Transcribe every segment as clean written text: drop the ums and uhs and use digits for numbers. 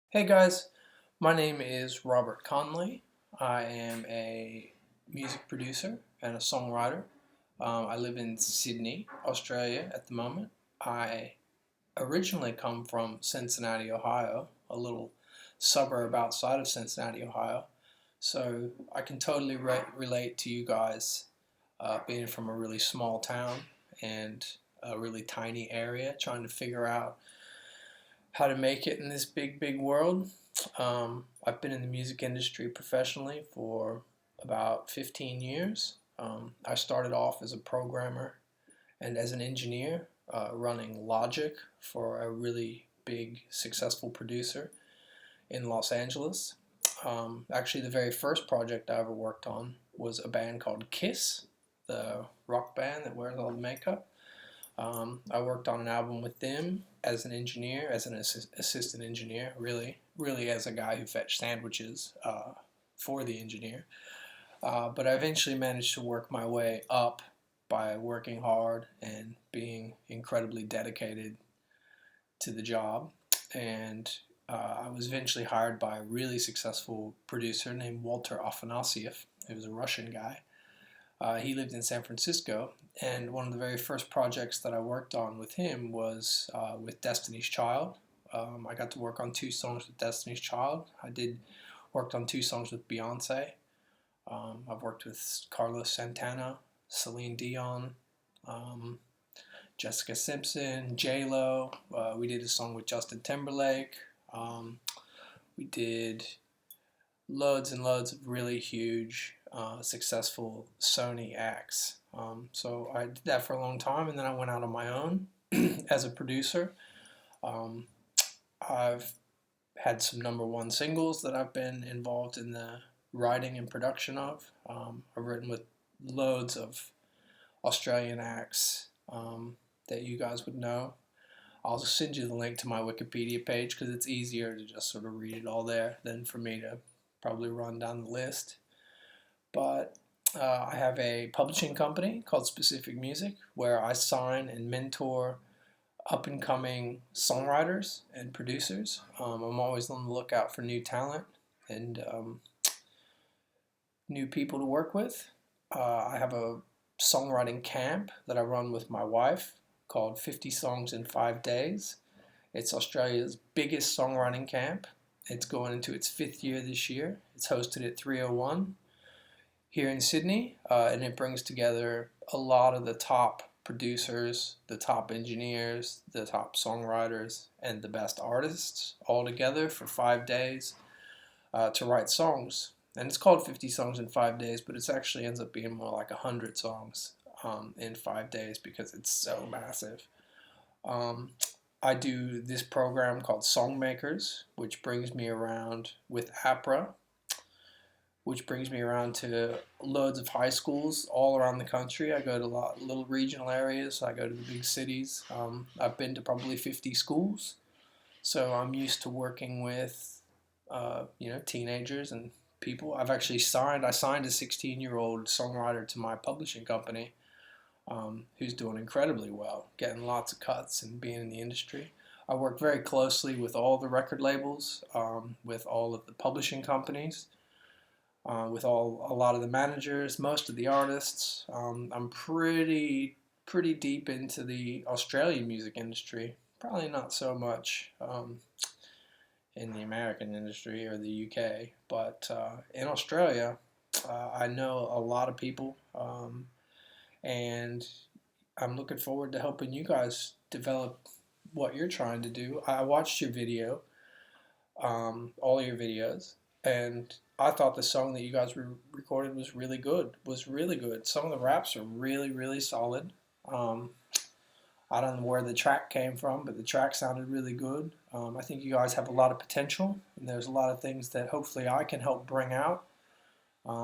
Hey guys, my name is Robert Conley. I am a music producer and a songwriter. I live in Sydney, Australia at the moment. I originally come from Cincinnati, Ohio, a little suburb outside of Cincinnati, Ohio. So I can totally relate to you guys being from a really small town and a really tiny area, trying to figure out how to make it in this big world. I've been in the music industry professionally for about 15 years. I started off as a programmer and as an engineer running Logic for a really big successful producer in Los Angeles. Actually, the very first project I ever worked on was a band called Kiss, the rock band that wears all the makeup. I worked on an album with them as an engineer, as an assistant engineer, really as a guy who fetched sandwiches for the engineer. But I eventually managed to work my way up by working hard and being incredibly dedicated to the job. And I was eventually hired by a really successful producer named Walter Afanasieff. He was a Russian guy. He lived in San Francisco, and one of the very first projects that I worked on with him was with Destiny's Child. I got to work on two songs with Destiny's Child. Worked on two songs with Beyonce. I've worked with Carlos Santana, Celine Dion, um, Jessica Simpson, J Lo. We did a song with Justin Timberlake. We did loads and loads of really huge, successful Sony acts. So I did that for a long time, and then I went out on my own as a producer. Um, I've had some number one singles that I've been involved in the writing and production of. I've written with loads of Australian acts that you guys would know. I'll just send you the link to my Wikipedia page because it's easier to just sort of read it all there than for me to probably run down the list. But I have a publishing company called Specific Music where I sign and mentor up and coming songwriters and producers. I'm always on the lookout for new talent and new people to work with. I have a songwriting camp that I run with my wife called 50 Songs in 5 Days. It's Australia's biggest songwriting camp. It's going into its fifth year this year. It's hosted at 301 here in Sydney, and it brings together a lot of the top producers, the top engineers, the top songwriters, and the best artists all together for 5 days to write songs. And it's called 50 Songs in 5 Days, but it actually ends up being more like 100 songs in 5 days because it's so massive. I do this program called Songmakers, which brings me around with APRA, which brings me around to loads of high schools all around the country. I go to little regional areas. I go to the big cities. I've been to probably 50 schools, so I'm used to working with teenagers and people. I signed a 16-year-old songwriter to my publishing company who's doing incredibly well, getting lots of cuts and being in the industry. I work very closely with all the record labels, with all of the publishing companies, with a lot of the managers, most of the artists. I'm pretty deep into the Australian music industry. Probably not so much in the American industry or the UK, but in Australia, I know a lot of people, and I'm looking forward to helping you guys develop what you're trying to do. I watched your video, all your videos, and I thought the song that you guys recorded was really good. Was really good. Some of the raps are really solid. Um, I don't know where the track came from, but the track sounded really good. I think you guys have a lot of potential, and there's a lot of things that hopefully I can help bring out.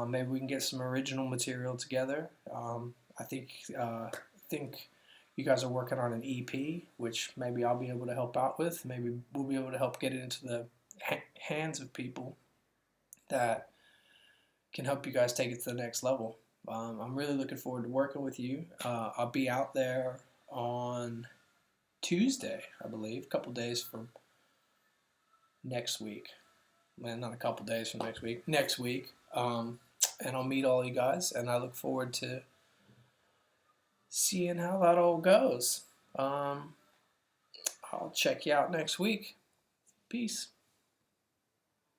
Maybe we can get some original material together. I think you guys are working on an EP, which maybe I'll be able to help out with. Maybe we'll be able to help get it into the hands of people that can help you guys take it to the next level. I'm really looking forward to working with you. I'll be out there on Tuesday, I believe, a couple days from next week. Man, not a couple days from next week. Next week. And I'll meet all you guys, and I look forward to seeing how that all goes. I'll check you out next week. Peace.